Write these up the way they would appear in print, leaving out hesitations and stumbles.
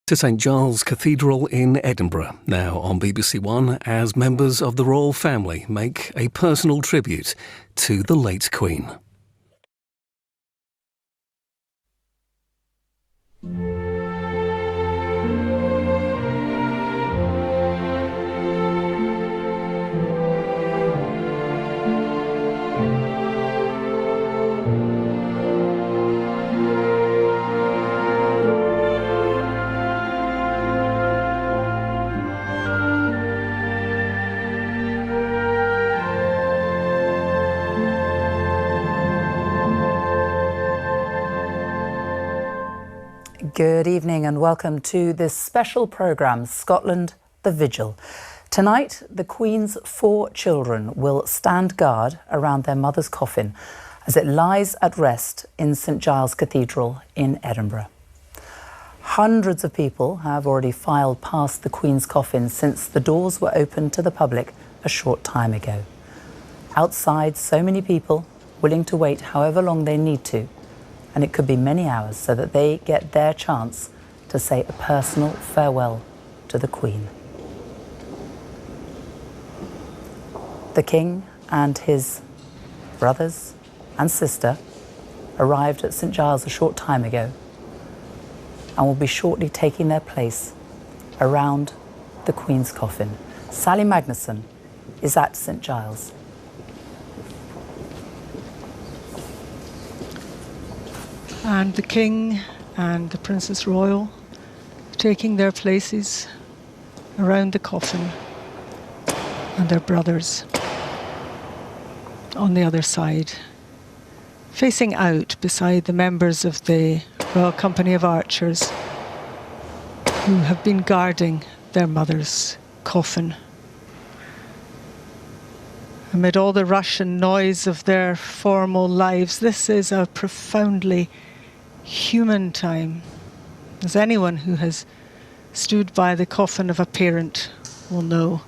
To St Giles Cathedral in Edinburgh, now on BBC One, as members of the royal family make a personal tribute to the late Queen. Good evening and welcome to this special programme, Scotland, the Vigil. Tonight, the Queen's 4 children will stand guard around their mother's coffin as it lies at rest in St Giles Cathedral in Edinburgh. Hundreds of people have already filed past the Queen's coffin since the doors were opened to the public a short time ago. Outside, so many people willing to wait however long they need to, and it could be many hours, so that they get their chance to say a personal farewell to the Queen. The King and his brothers and sister arrived at St Giles a short time ago and will be shortly taking their place around the Queen's coffin. Sally Magnuson is at St Giles. And the King and the Princess Royal taking their places around the coffin, and their brothers on the other side, facing out beside the members of the Royal Company of Archers who have been guarding their mother's coffin. Amid all the rush and noise of their formal lives, this is a profoundly human time, as anyone who has stood by the coffin of a parent will know.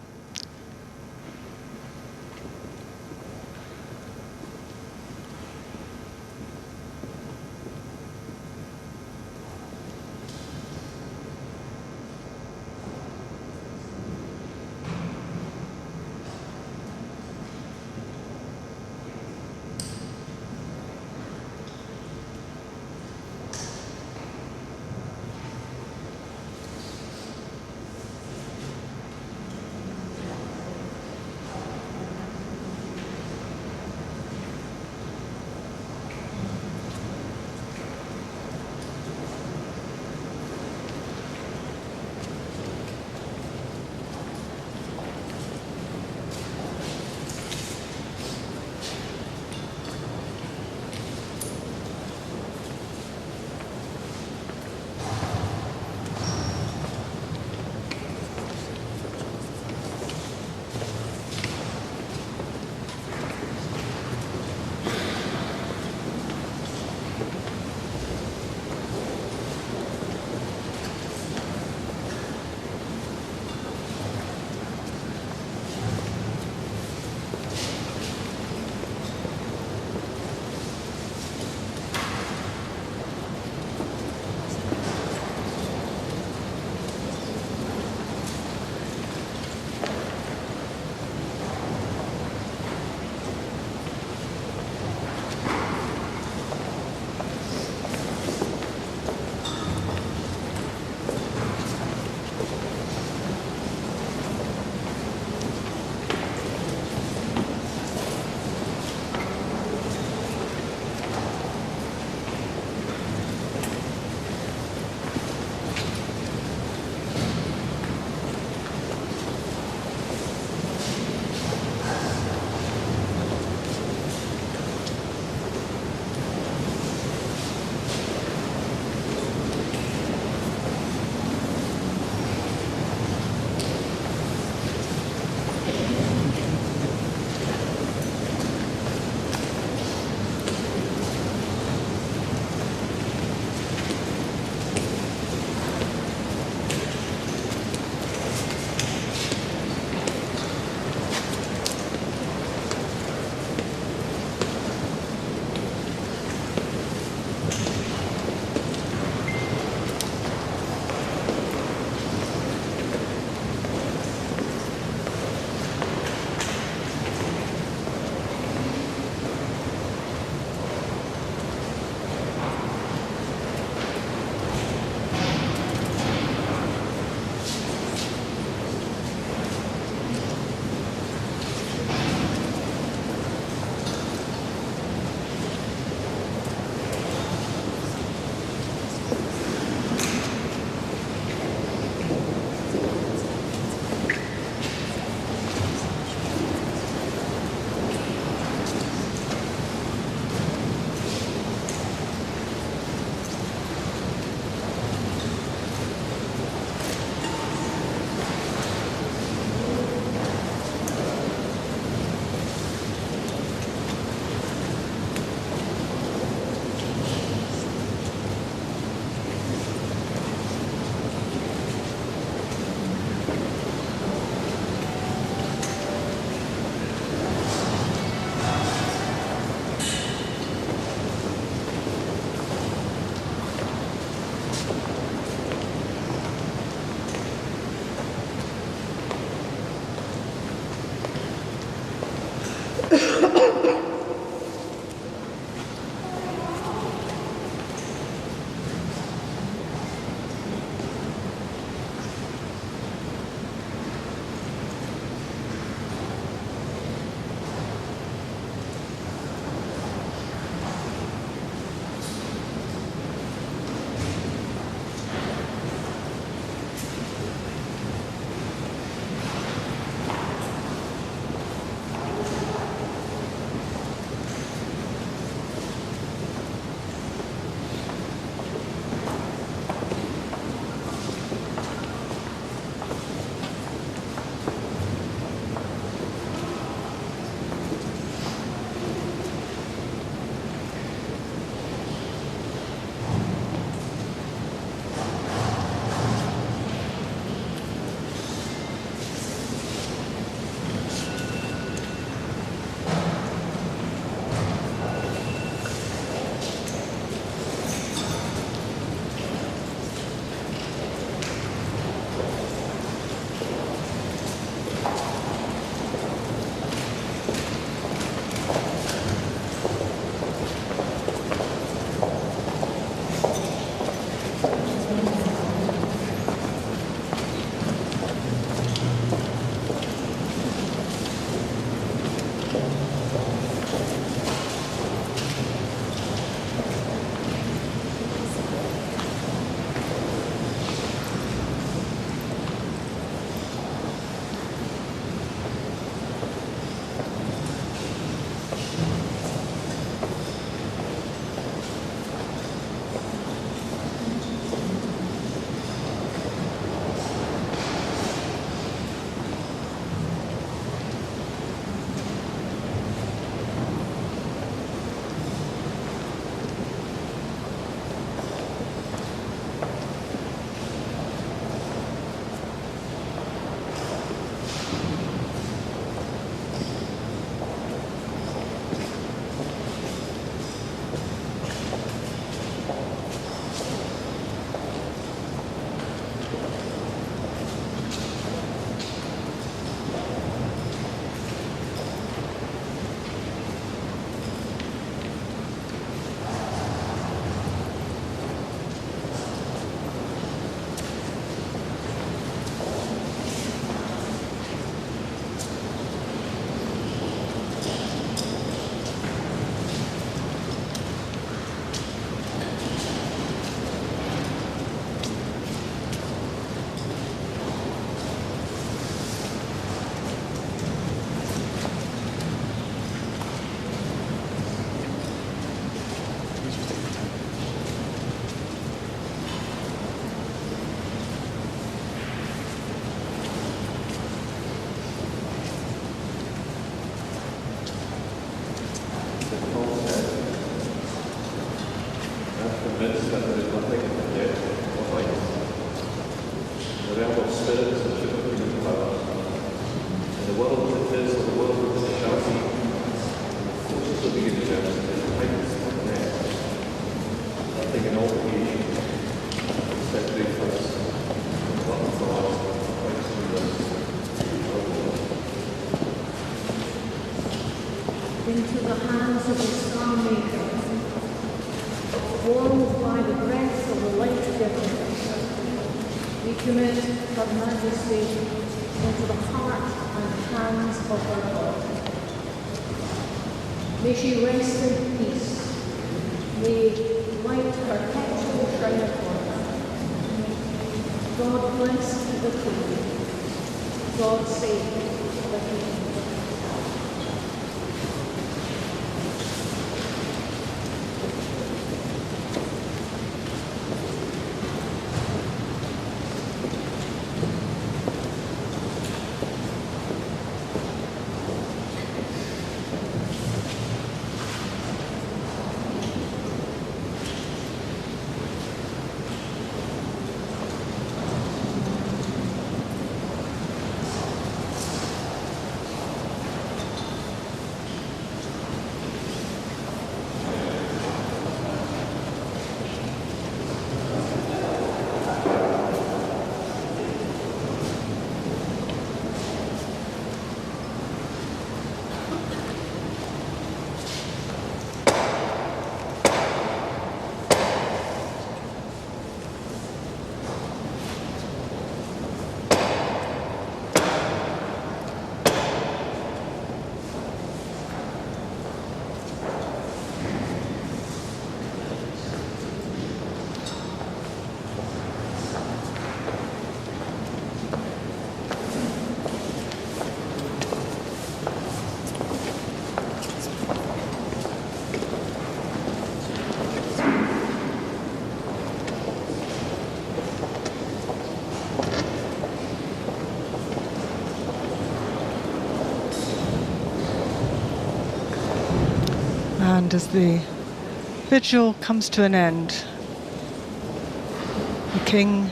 convinced that there is nothing yet or light. The realm of spirits and superhuman powers. In the world that is, or the world that shall be, the forces of the universe is the heights of men. Nothing in all creation is separate from us, but God, Christ Jesus, our Lord. Into the hands of the star maker, warmed by the breath of the light giver, we commit Her Majesty into the heart and hands of our God. May she rest in peace. May light perpetual shine upon her. God bless the Queen. God save the King. And as the vigil comes to an end, the king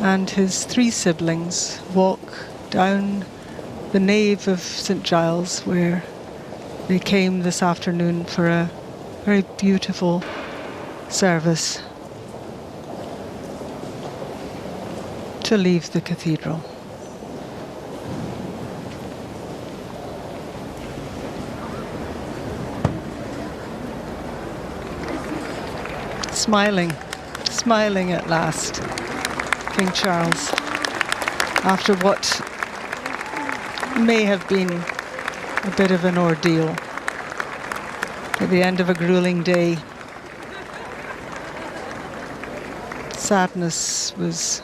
and his three siblings walk down the nave of St. Giles, where they came this afternoon for a very beautiful service to leave the cathedral. Smiling at last, King Charles, after what may have been a bit of an ordeal. At the end of a grueling day, sadness was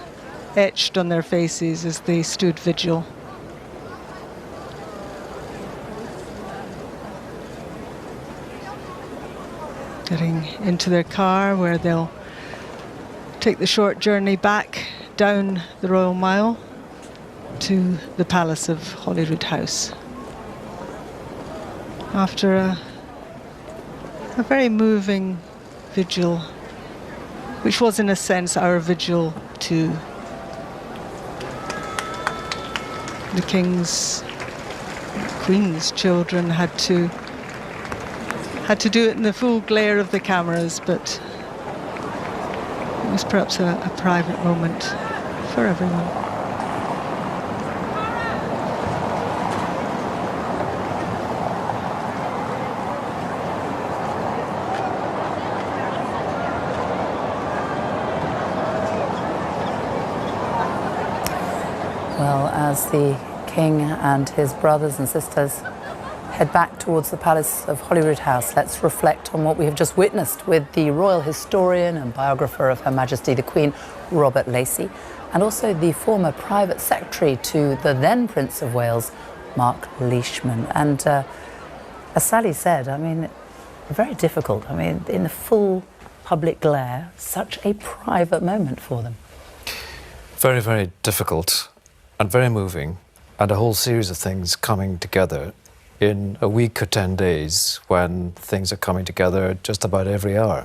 etched on their faces as they stood vigil. Getting into their car, where they'll take the short journey back down the Royal Mile to the Palace of Holyrood House. After a very moving vigil, which was in a sense our vigil too. The King's, Queen's children had to do it in the full glare of the cameras, but it was perhaps a private moment for everyone. Well, as the King and his brothers and sisters head back towards the Palace of Holyrood House, let's reflect on what we have just witnessed with the royal historian and biographer of Her Majesty the Queen, Robert Lacey, and also the former private secretary to the then Prince of Wales, Mark Leishman. And as Sally said, I mean, very difficult. I mean, in the full public glare, such a private moment for them. Very, very difficult and very moving, and a whole series of things coming together in a week or 10 days when things are coming together just about every hour.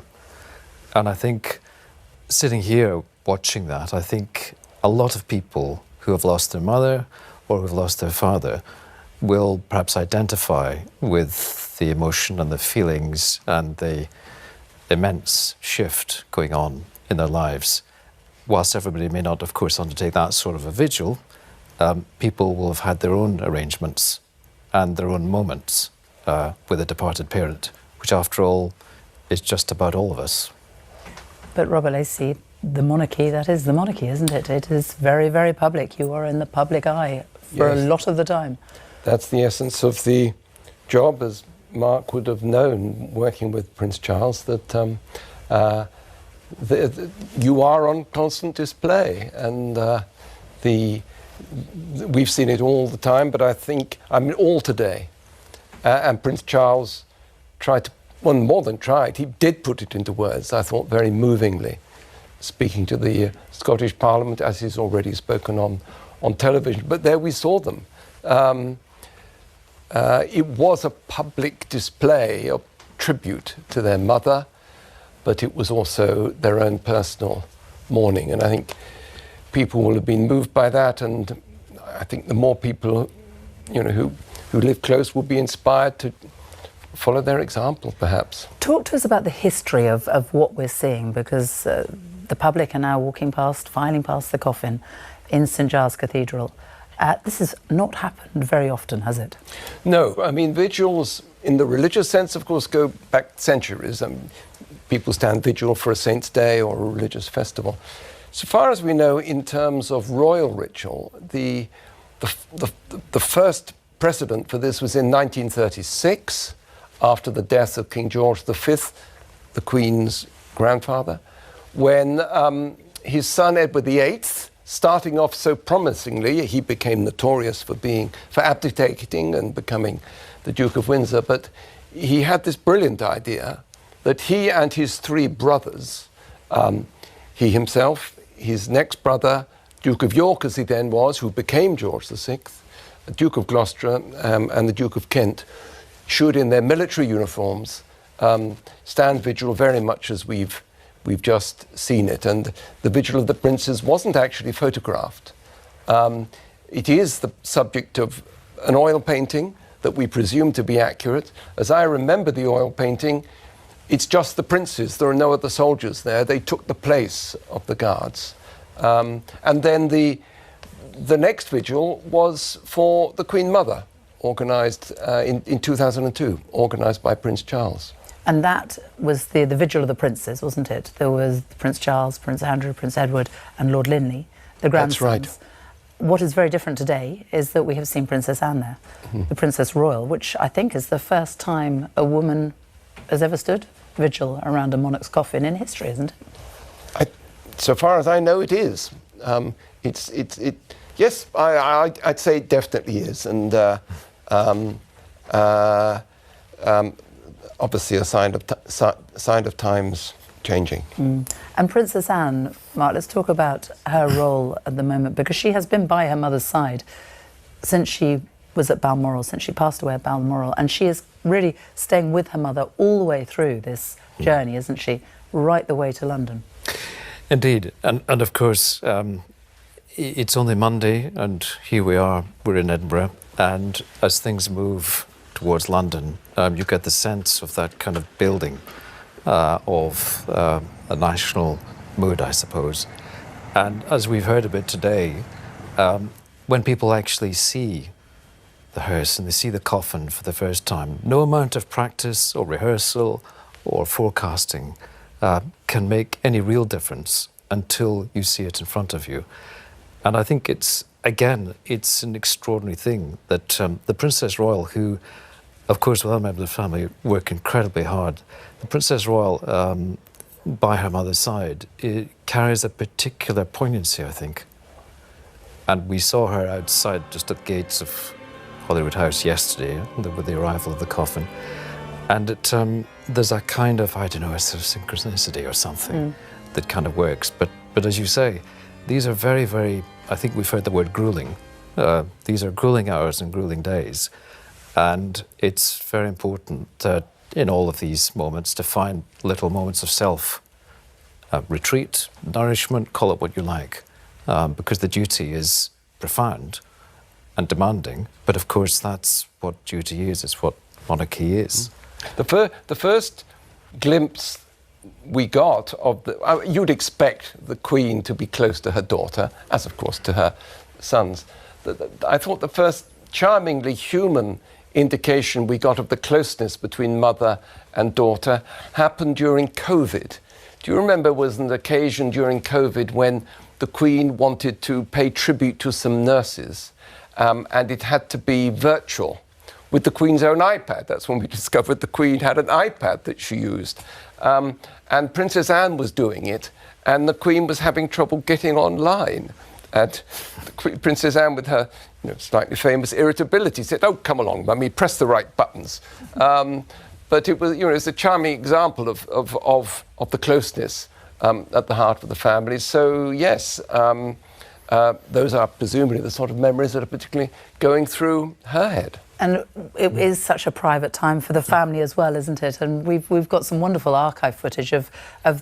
And I think sitting here watching that, I think a lot of people who have lost their mother or who have lost their father will perhaps identify with the emotion and the feelings and the immense shift going on in their lives. Whilst everybody may not, of course, undertake that sort of a vigil, people will have had their own arrangements and their own moments with a departed parent, which after all is just about all of us. But Robert Lacey, the monarchy, that is the monarchy, isn't it? It is very, very public. You are in the public eye for a lot of the time. That's the essence of the job, as Mark would have known working with Prince Charles, that you are on constant display, and we've seen it all the time, but all today. And Prince Charles tried to, well, more than tried, he did put it into words, I thought, very movingly, speaking to the Scottish Parliament, as he's already spoken on television. But there we saw them. It was a public display of tribute to their mother, but it was also their own personal mourning. And I think people will have been moved by that, and I think the more people, who live close will be inspired to follow their example, perhaps. Talk to us about the history of what we're seeing, because the public are now filing past the coffin in St Giles Cathedral. This has not happened very often, has it? No, I mean, vigils, in the religious sense, of course, go back centuries. People stand vigil for a saint's day or a religious festival. So far as we know, in terms of royal ritual, the first precedent for this was in 1936, after the death of King George V, the Queen's grandfather, when his son Edward VIII, starting off so promisingly, he became notorious for abdicating and becoming the Duke of Windsor, but he had this brilliant idea that he and his three brothers, he himself, his next brother, Duke of York as he then was, who became George VI, Duke of Gloucester and the Duke of Kent, should in their military uniforms stand vigil very much as we've just seen it. And the Vigil of the Princes wasn't actually photographed. It is the subject of an oil painting that we presume to be accurate. As I remember the oil painting, it's just the princes. There are no other soldiers there. They took the place of the guards. And then the next vigil was for the Queen Mother, organised in 2002, organised by Prince Charles. And that was the Vigil of the Princes, wasn't it? There was Prince Charles, Prince Andrew, Prince Edward and Lord Linley, the grandsons. That's right. What is very different today is that we have seen Princess Anne there, the Princess Royal, which I think is the first time a woman has ever stood vigil around a monarch's coffin in history, isn't it? So far as I know, it is. Yes, I'd say it definitely is, and obviously a sign of times changing. And Princess Anne, Mark, let's talk about her role at the moment, because she has been by her mother's side since she was at Balmoral, since she passed away at Balmoral, and she is really staying with her mother all the way through this journey, isn't she? Right the way to London. Indeed, and of course, it's only Monday, and here we are, we're in Edinburgh, and as things move towards London, you get the sense of that kind of building of a national mood, I suppose. And as we've heard a bit today, when people actually see the hearse and they see the coffin for the first time, no amount of practice or rehearsal or forecasting can make any real difference until you see it in front of you. And I think it's an extraordinary thing that the Princess Royal, who, of course, with other members of the family, work incredibly hard. The Princess Royal, by her mother's side, it carries a particular poignancy, I think. And we saw her outside just at the gates of Holyrood House yesterday with the arrival of the coffin. And there's a kind of, I don't know, a sort of synchronicity or something that kind of works. But as you say, these are very, very, I think we've heard the word grueling. These are grueling hours and grueling days. And it's very important that in all of these moments to find little moments of self retreat, nourishment, call it what you like, because the duty is profound and demanding. But of course, that's what duty is. It's what monarchy is. The first glimpse we got of you'd expect the Queen to be close to her daughter, as of course to her sons. I thought the first charmingly human indication we got of the closeness between mother and daughter happened during COVID. Do you remember was an occasion during COVID when the Queen wanted to pay tribute to some nurses, and it had to be virtual with the Queen's own iPad. That's when we discovered the Queen had an iPad that she used. And Princess Anne was doing it, and the Queen was having trouble getting online. And Princess Anne, with her slightly famous irritability, said, "Oh, come along, Mummy, press the right buttons." But it was, it's a charming example of the closeness at the heart of the family. So yes, those are presumably the sort of memories that are particularly going through her head. And it is such a private time for the family as well, isn't it? And we've got some wonderful archive footage of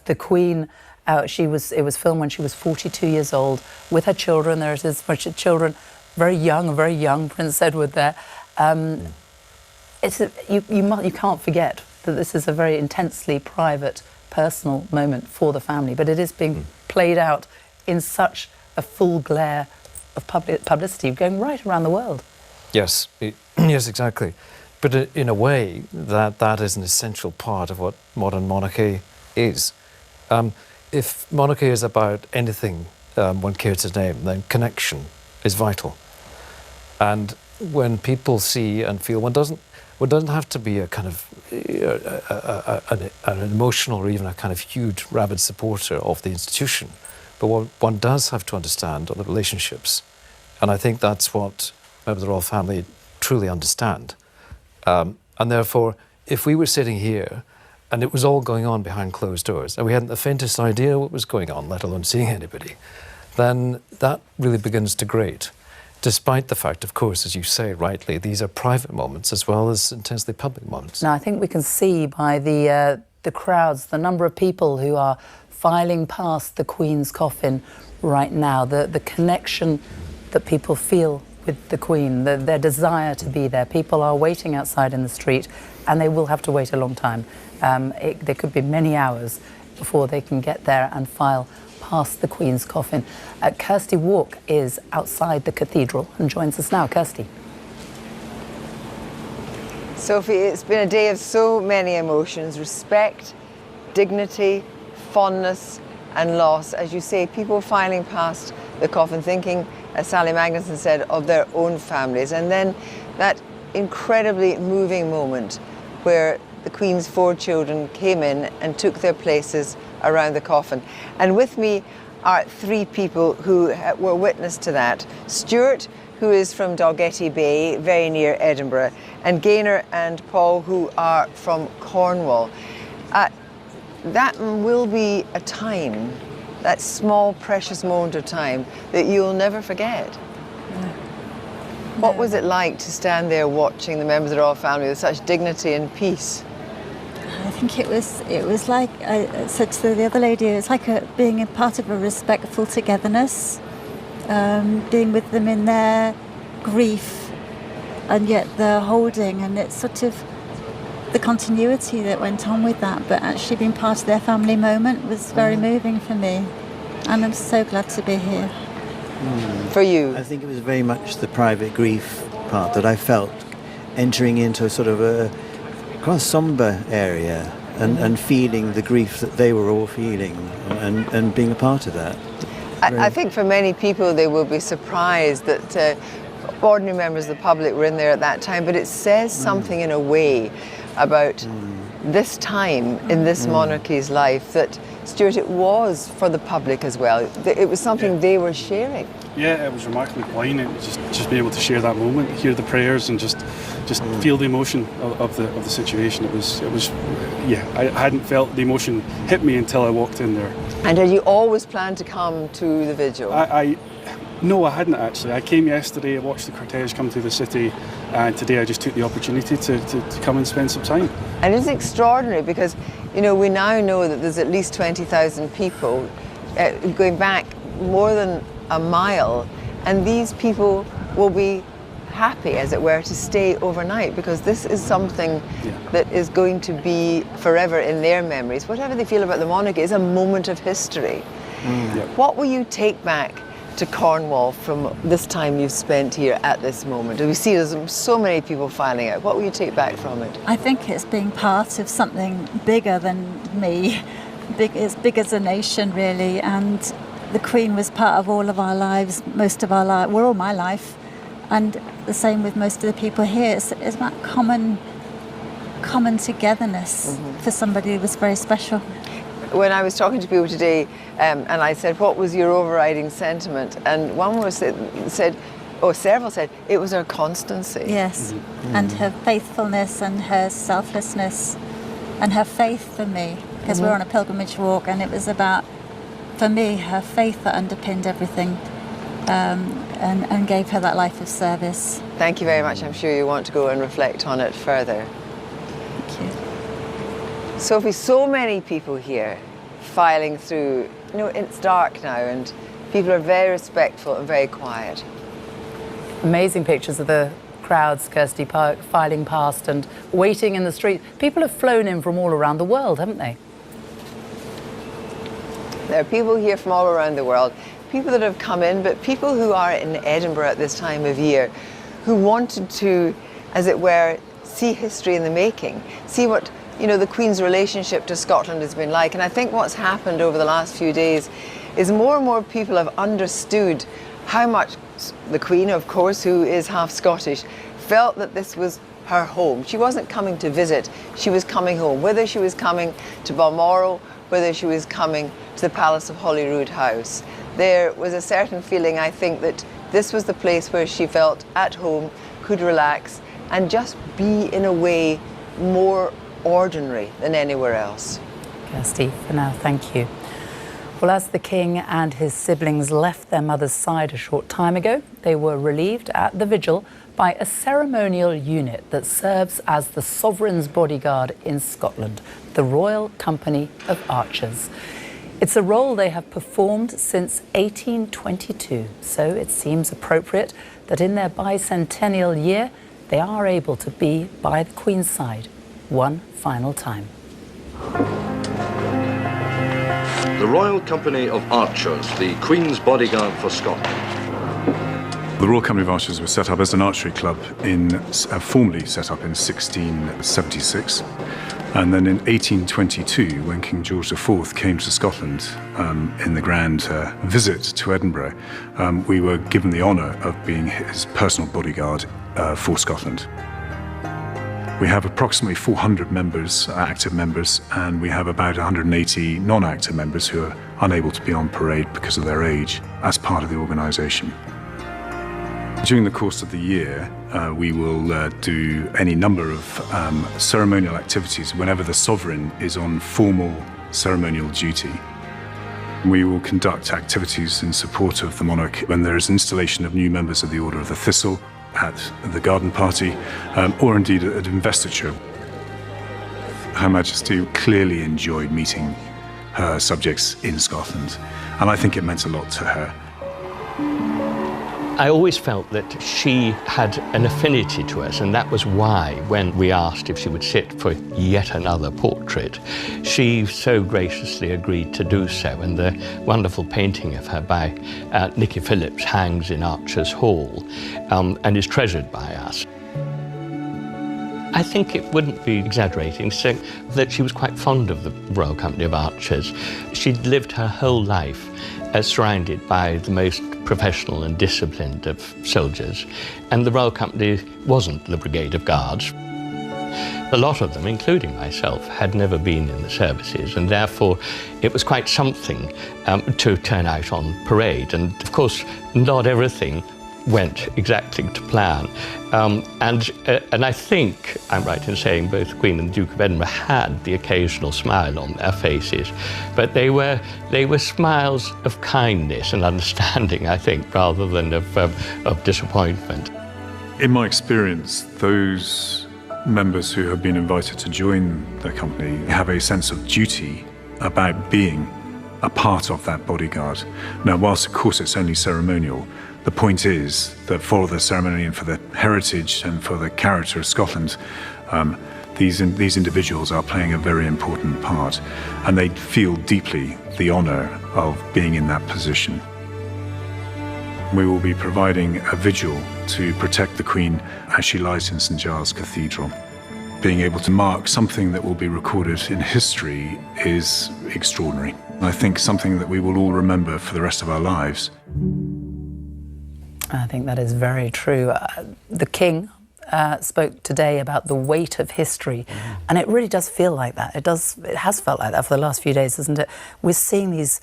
the Queen. It was filmed when she was 42 years old with her children. There's this bunch of children, very young Prince Edward there. You can't forget that this is a very intensely private, personal moment for the family, but it is being played out in such a full glare of publicity going right around the world. Yes, yes, exactly. But in a way, that is an essential part of what modern monarchy is. If monarchy is about anything one cares to name, then connection is vital. And when people see and feel, one doesn't have to be a kind of an emotional or even a kind of huge, rabid supporter of the institution, but what one does have to understand are the relationships. And I think that's what members of the royal family truly understand. And therefore, if we were sitting here and it was all going on behind closed doors and we hadn't the faintest idea what was going on, let alone seeing anybody, then that really begins to grate. Despite the fact, of course, as you say rightly, these are private moments as well as intensely public moments. Now, I think we can see by the crowds, the number of people who are filing past the Queen's coffin right now, the connection that people feel with the Queen, their desire to be there. People are waiting outside in the street, and they will have to wait a long time. There could be many hours before they can get there and file past the Queen's coffin. Kirsty Walk is outside the cathedral and joins us now. Kirsty. Sophie, it's been a day of so many emotions: respect, dignity, fondness and loss. As you say, people filing past the coffin thinking, as Sally Magnuson said, of their own families. And then that incredibly moving moment where the Queen's 4 children came in and took their places around the coffin. And with me are 3 people who were witness to that. Stuart, who is from Dalgety Bay, very near Edinburgh, and Gaynor and Paul, who are from Cornwall. That will be a time, that small, precious moment of time, that you'll never forget. No. What was it like to stand there watching the members of the royal family with such dignity and peace? I think it was like I said to the other lady, it's like being a part of a respectful togetherness, being with them in their grief, and yet they're holding, and it's sort of the continuity that went on with that, but actually being part of their family moment was very moving for me, and I'm so glad to be here. For you? I think it was very much the private grief part that I felt, entering into a sort of a quite sombre area and feeling the grief that they were all feeling and being a part of that. I think for many people they will be surprised that ordinary members of the public were in there at that time, but it says something in a way about this time in this monarchy's life that, Stuart, it was for the public as well. It was something they were sharing. Yeah, it was remarkably poignant. Just be able to share that moment, hear the prayers, and just feel the emotion of the situation. It was I hadn't felt the emotion hit me until I walked in there. And had you always planned to come to the vigil? No, I hadn't actually. I came yesterday, I watched the cortege come through the city, and today I just took the opportunity to come and spend some time. And it's extraordinary because, you know, we now know that there's at least 20,000 people going back more than a mile, and these people will be happy, as it were, to stay overnight, because this is something that is going to be forever in their memories. Whatever they feel about the monarchy is a moment of history. What will you take back to Cornwall from this time you've spent here at this moment? We see there's so many people filing out. What will you take back from it? I think it's being part of something bigger than me. It's big as a nation, really, and the Queen was part of all of our lives, most of our life, well, all my life, and the same with most of the people here. It's that common togetherness for somebody who was very special. When I was talking to people today, and I said, what was your overriding sentiment? And one was said, or several said, it was her constancy. Yes, and her faithfulness and her selflessness and her faith for me, because we're on a pilgrimage walk, and it was about, for me, her faith that underpinned everything, and gave her that life of service. Thank you very much. I'm sure you want to go and reflect on it further. Thank you. Sophie, so many people here filing through. You know, it's dark now and people are very respectful and very quiet. Amazing pictures of the crowds, Kirsty, filing past and waiting in the street. People have flown in from all around the world, haven't they? There are people here from all around the world, people that have come in, but people who are in Edinburgh at this time of year, who wanted to, as it were, see history in the making, see what, you know, the Queen's relationship to Scotland has been like. And I think what's happened over the last few days is more and more people have understood how much the Queen, of course, who is half Scottish, felt that this was her home. She wasn't coming to visit, she was coming home. Whether she was coming to Balmoral, whether she was coming to the Palace of Holyrood House, there was a certain feeling, I think, that this was the place where she felt at home, could relax, and just be, in a way, more ordinary than anywhere else. Kirsty, for now, thank you. Well, as the King and his siblings left their mother's side a short time ago, they were relieved at the Vigil by a ceremonial unit that serves as the Sovereign's bodyguard in Scotland, the Royal Company of Archers. It's a role they have performed since 1822, so it seems appropriate that in their bicentennial year, they are able to be by the Queen's side one final time. The Royal Company of Archers, the Queen's bodyguard for Scotland. The Royal Company of Archers was set up as an archery club, formally set up in 1676. And then in 1822, when King George IV came to Scotland in the grand visit to Edinburgh, we were given the honour of being his personal bodyguard for Scotland. We have approximately 400 members, active members, and we have about 180 non-active members who are unable to be on parade because of their age as part of the organisation. During the course of the year, we will do any number of ceremonial activities whenever the Sovereign is on formal ceremonial duty. We will conduct activities in support of the monarch when there is installation of new members of the Order of the Thistle, at the garden party, or indeed at investiture. Her Majesty clearly enjoyed meeting her subjects in Scotland, and I think it meant a lot to her. I always felt that she had an affinity to us, and that was why, when we asked if she would sit for yet another portrait, she so graciously agreed to do so, and the wonderful painting of her by Nicky Phillips hangs in Archers Hall and is treasured by us. I think it wouldn't be exaggerating to say that she was quite fond of the Royal Company of Archers. She'd lived her whole life surrounded by the most professional and disciplined of soldiers, and the Royal Company wasn't the Brigade of Guards. A lot of them, including myself, had never been in the services, and therefore it was quite something to turn out on parade. And of course, not everything went exactly to plan. And I think I'm right in saying both the Queen and the Duke of Edinburgh had the occasional smile on their faces, but they were smiles of kindness and understanding, I think, rather than of disappointment. In my experience, those members who have been invited to join the company have a sense of duty about being a part of that bodyguard. Now, whilst of course it's only ceremonial, the point is that for the ceremony and for the heritage and for the character of Scotland, these individuals are playing a very important part, and they feel deeply the honour of being in that position. We will be providing a vigil to protect the Queen as she lies in St Giles Cathedral. Being able to mark something that will be recorded in history is extraordinary. I think something that we will all remember for the rest of our lives. I think that is very true. The King spoke today about the weight of history, and it really does feel like that. It has felt like that for the last few days, hasn't it? We're seeing these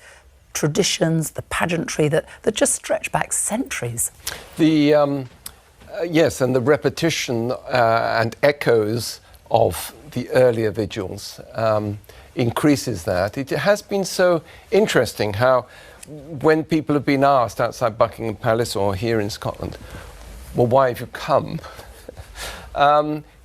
traditions, the pageantry that just stretch back centuries. Yes, and the repetition and echoes of the earlier vigils increases that. It has been so interesting how when people have been asked outside Buckingham Palace or here in Scotland, well, why have you come?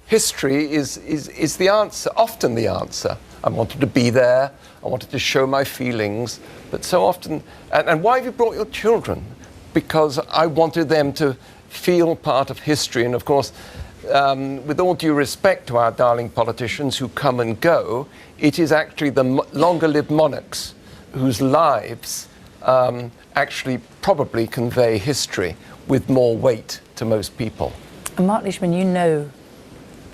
History is the answer, often the answer. I wanted to be there, I wanted to show my feelings, but so often, and why have you brought your children? Because I wanted them to feel part of history, and of course, with all due respect to our darling politicians who come and go, it is actually the longer-lived monarchs whose lives actually probably convey history with more weight to most people. And Mark Leishman, you know,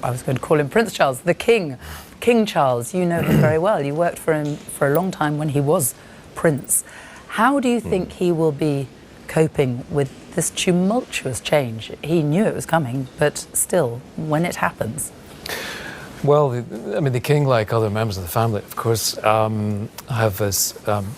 I was going to call him Prince Charles, the King, King Charles. You know him very well. You worked for him for a long time when he was Prince. How do you think he will be coping with this tumultuous change? He knew it was coming, but still, when it happens. Well, the King, like other members of the family, of course, have this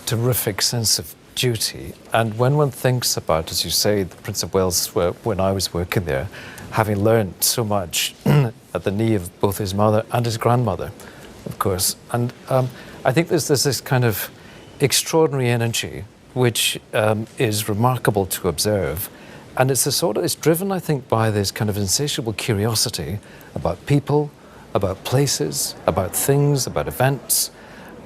terrific sense of duty. And when one thinks about, as you say, the Prince of Wales, when I was working there, having learned so much at the knee of both his mother and his grandmother, of course. And I think there's this kind of extraordinary energy which is remarkable to observe. And it's driven, I think, by this kind of insatiable curiosity about people, about places, about things, about events,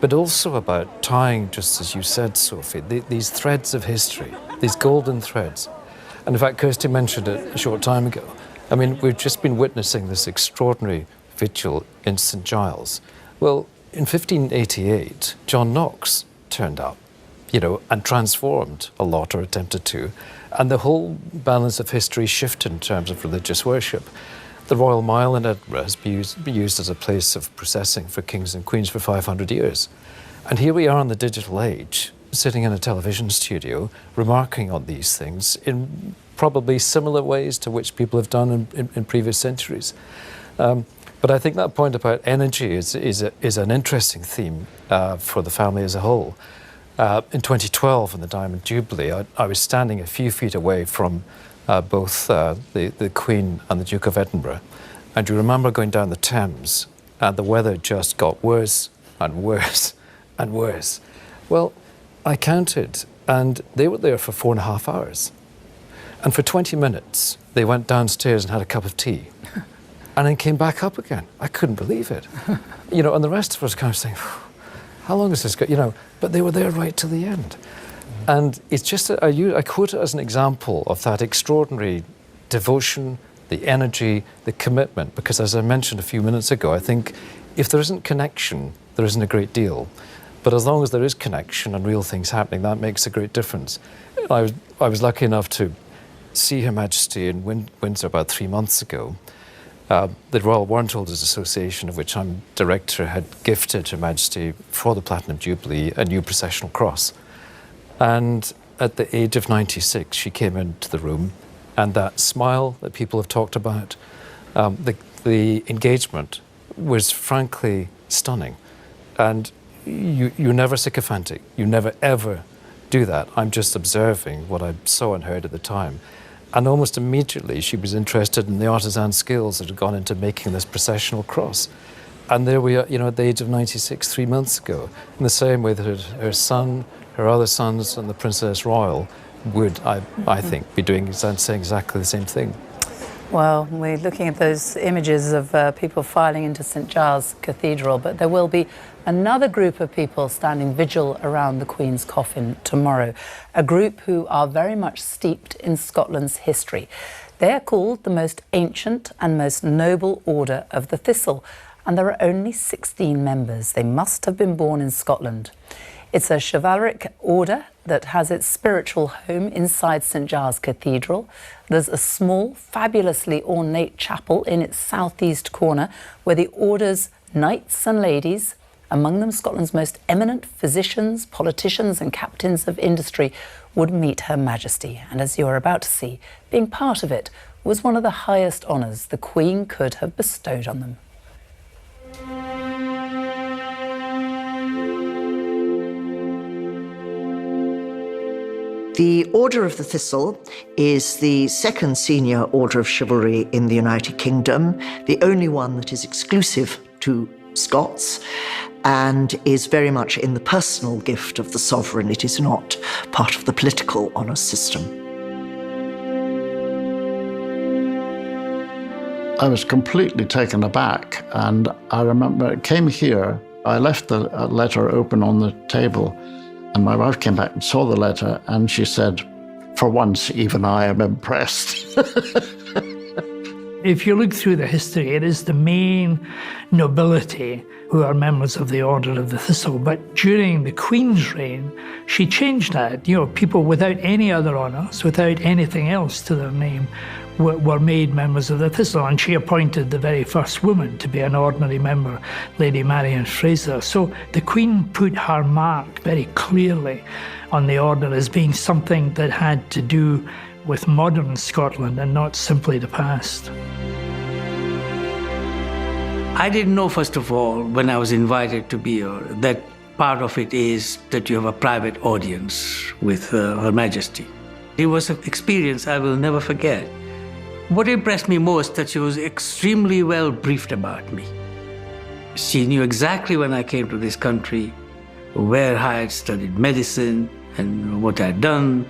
but also about tying, just as you said, Sophie, these threads of history, these golden threads. And in fact, Kirsty mentioned it a short time ago. I mean, we've just been witnessing this extraordinary vigil in St Giles. Well, in 1588, John Knox turned up, and transformed a lot, or attempted to. And the whole balance of history shifted in terms of religious worship. The Royal Mile in Edinburgh has been used as a place of processing for kings and queens for 500 years. And here we are in the digital age, sitting in a television studio, remarking on these things in probably similar ways to which people have done in previous centuries. But I think that point about energy is an interesting theme for the family as a whole. In 2012, in the Diamond Jubilee, I was standing a few feet away from both the Queen and the Duke of Edinburgh. And you remember going down the Thames, and the weather just got worse and worse and worse. Well, I counted, and they were there for 4.5 hours. And for 20 minutes, they went downstairs and had a cup of tea, and then came back up again. I couldn't believe it. And the rest of us kind of saying, how long is this go? But they were there right to the end. And it's just, I quote it as an example of that extraordinary devotion, the energy, the commitment, because as I mentioned a few minutes ago, I think if there isn't connection, there isn't a great deal. But as long as there is connection and real things happening, that makes a great difference. I was lucky enough to see Her Majesty in Windsor about 3 months ago. The Royal Warrant Holders Association, of which I'm director, had gifted Her Majesty for the Platinum Jubilee a new processional cross. And at the age of 96, she came into the room, and that smile that people have talked about, the engagement was frankly stunning. And you're never sycophantic. You never, ever do that. I'm just observing what I saw and heard at the time. And almost immediately she was interested in the artisan skills that had gone into making this processional cross. And there we are, you know, at the age of 96, 3 months ago, in the same way that her son, her other sons, and the Princess Royal would, I think, be saying exactly the same thing. Well, we're looking at those images of people filing into St Giles Cathedral, but there will be another group of people standing vigil around the Queen's coffin tomorrow, a group who are very much steeped in Scotland's history. They are called the most ancient and most noble Order of the Thistle, and there are only 16 members. They must have been born in Scotland. It's a chivalric order that has its spiritual home inside St Giles Cathedral. There's a small, fabulously ornate chapel in its southeast corner where the order's knights and ladies, among them Scotland's most eminent physicians, politicians and captains of industry, would meet Her Majesty. And as you are about to see, being part of it was one of the highest honours the Queen could have bestowed on them. The Order of the Thistle is the second senior order of chivalry in the United Kingdom, the only one that is exclusive to Scots, and is very much in the personal gift of the sovereign. It is not part of the political honour system. I was completely taken aback, and I remember it came here. I left the letter open on the table, and my wife came back and saw the letter, and she said, "For once, even I am impressed." If you look through the history, it is the main nobility who are members of the Order of the Thistle. But during the Queen's reign, she changed that. You know, people without any other honours, without anything else to their name, were made members of the Thistle, and she appointed the very first woman to be an ordinary member, Lady Marian Fraser. So the Queen put her mark very clearly on the order as being something that had to do with modern Scotland and not simply the past. I didn't know, first of all, when I was invited to be here, that part of it is that you have a private audience with Her Majesty. It was an experience I will never forget. What impressed me most, that she was extremely well briefed about me. She knew exactly when I came to this country, where I had studied medicine and what I had done,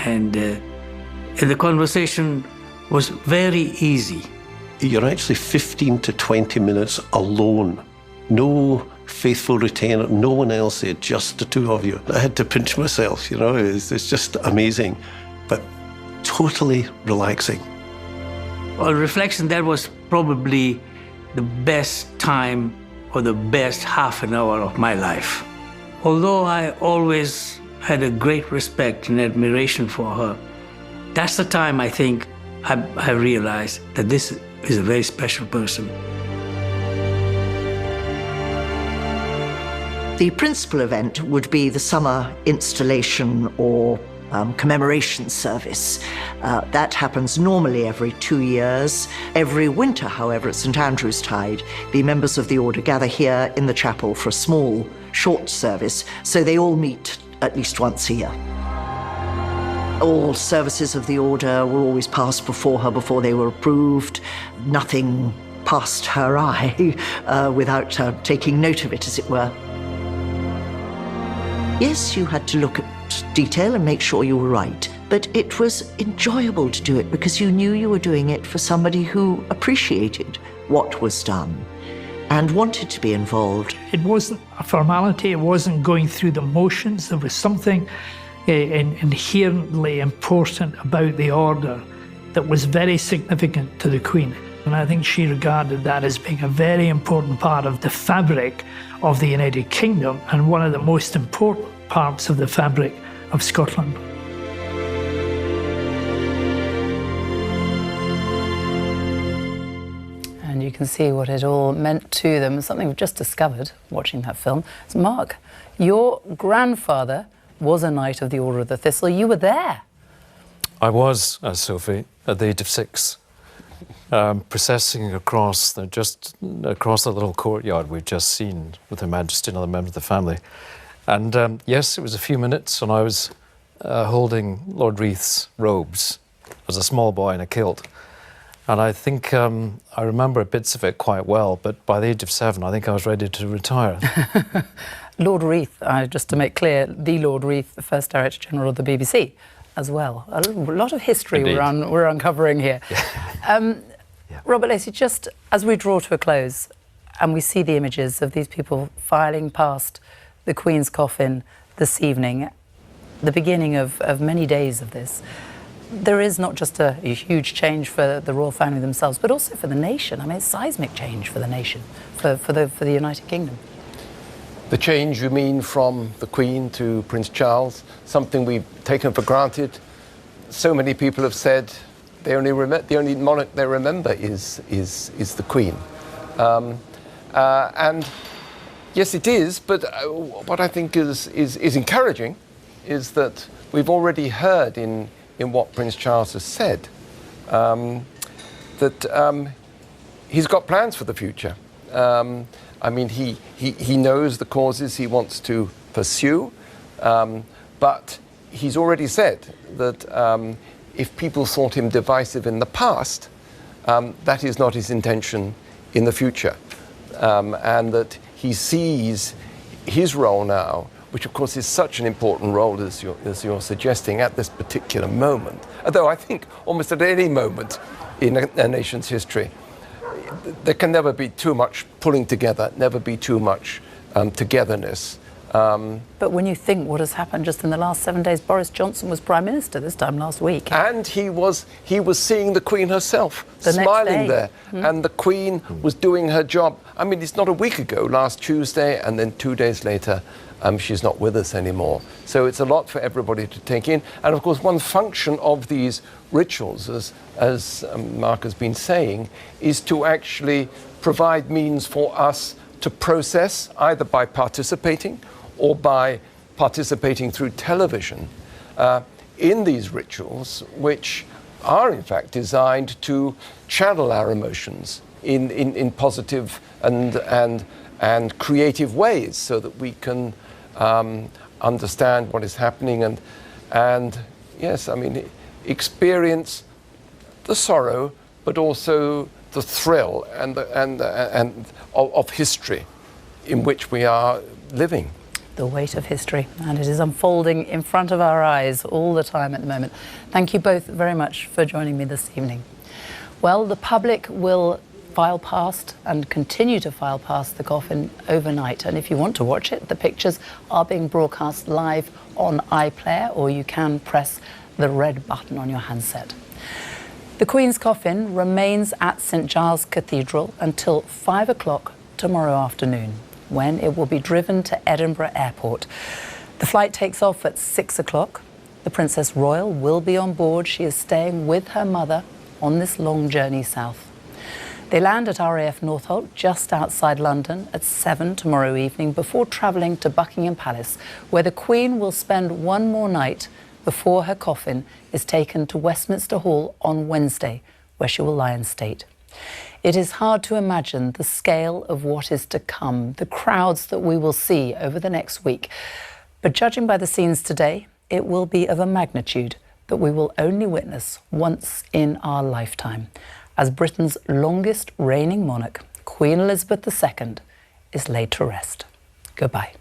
and the conversation was very easy. You're actually 15 to 20 minutes alone. No faithful retainer, no one else there, just the two of you. I had to pinch myself, you know, it's just amazing, but totally relaxing. On reflection, that was probably the best time or the best half an hour of my life. Although I always had a great respect and admiration for her, that's the time I think I realized that this is a very special person. The principal event would be the summer installation or commemoration service. That happens normally every 2 years. Every winter, however, at St Andrew's Tide, the members of the order gather here in the chapel for a small, short service, so they all meet at least once a year. All services of the order were always passed before her before they were approved. Nothing passed her eye without her taking note of it, as it were. Yes, you had to look at detail and make sure you were right, but it was enjoyable to do it because you knew you were doing it for somebody who appreciated what was done and wanted to be involved. It wasn't a formality, it wasn't going through the motions. There was something inherently important about the order that was very significant to the Queen. And I think she regarded that as being a very important part of the fabric of the United Kingdom and one of the most important parts of the fabric of Scotland. And you can see what it all meant to them. Something we've just discovered watching that film. So Mark, your grandfather was a Knight of the Order of the Thistle. You were there. I was, Sophie, at the age of 6, processing across the little courtyard we've just seen with Her Majesty and other members of the family. And yes, it was a few minutes, and I was holding Lord Reith's robes as a small boy in a kilt. And I think I remember bits of it quite well, but by the age of 7, I think I was ready to retire. Lord Reith, just to make clear, the Lord Reith, the first Director General of the BBC, as well. A lot of history we're uncovering here. Robert Lacey, just as we draw to a close and we see the images of these people filing past the Queen's coffin this evening, the beginning of many days of this, there is not just a huge change for the royal family themselves, but also for the nation. I mean, it's seismic change for the nation, for the United Kingdom. The change, you mean, from the Queen to Prince Charles, something we've taken for granted. So many people have said the only monarch they remember is the Queen. And yes, it is, but what I think is encouraging is that we've already heard in what Prince Charles has said that he's got plans for the future. I mean, he knows the causes he wants to pursue, but he's already said that if people thought him divisive in the past, that is not his intention in the future, and that he sees his role now, which of course is such an important role as you're suggesting at this particular moment, although I think almost at any moment in a nation's history, there can never be too much pulling together, never be too much togetherness. But when you think what has happened just in the last 7 days, Boris Johnson was Prime Minister this time last week. And he was seeing the Queen herself, smiling there. And the Queen was doing her job. I mean, it's not a week ago, last Tuesday, and then 2 days later, she's not with us anymore. So it's a lot for everybody to take in. And of course, one function of these rituals, as Mark has been saying, is to actually provide means for us to process, either by participating or by participating through television, in these rituals, which are in fact designed to channel our emotions in positive and creative ways, so that we can understand what is happening and yes, I mean, experience the sorrow, but also the thrill and of history in which we are living. The weight of history, and it is unfolding in front of our eyes all the time at the moment. Thank you both very much for joining me this evening. Well, the public will file past and continue to file past the coffin overnight, and if you want to watch it, the pictures are being broadcast live on iPlayer, or you can press the red button on your handset. The Queen's coffin remains at St Giles Cathedral until 5 o'clock tomorrow afternoon, when it will be driven to Edinburgh Airport. The flight takes off at 6 o'clock. The Princess Royal will be on board. She is staying with her mother on this long journey south. They land at RAF Northolt just outside London at 7 tomorrow evening before travelling to Buckingham Palace, where the Queen will spend one more night before her coffin is taken to Westminster Hall on Wednesday, where she will lie in state. It is hard to imagine the scale of what is to come, the crowds that we will see over the next week. But judging by the scenes today, it will be of a magnitude that we will only witness once in our lifetime, as Britain's longest reigning monarch, Queen Elizabeth II, is laid to rest. Goodbye.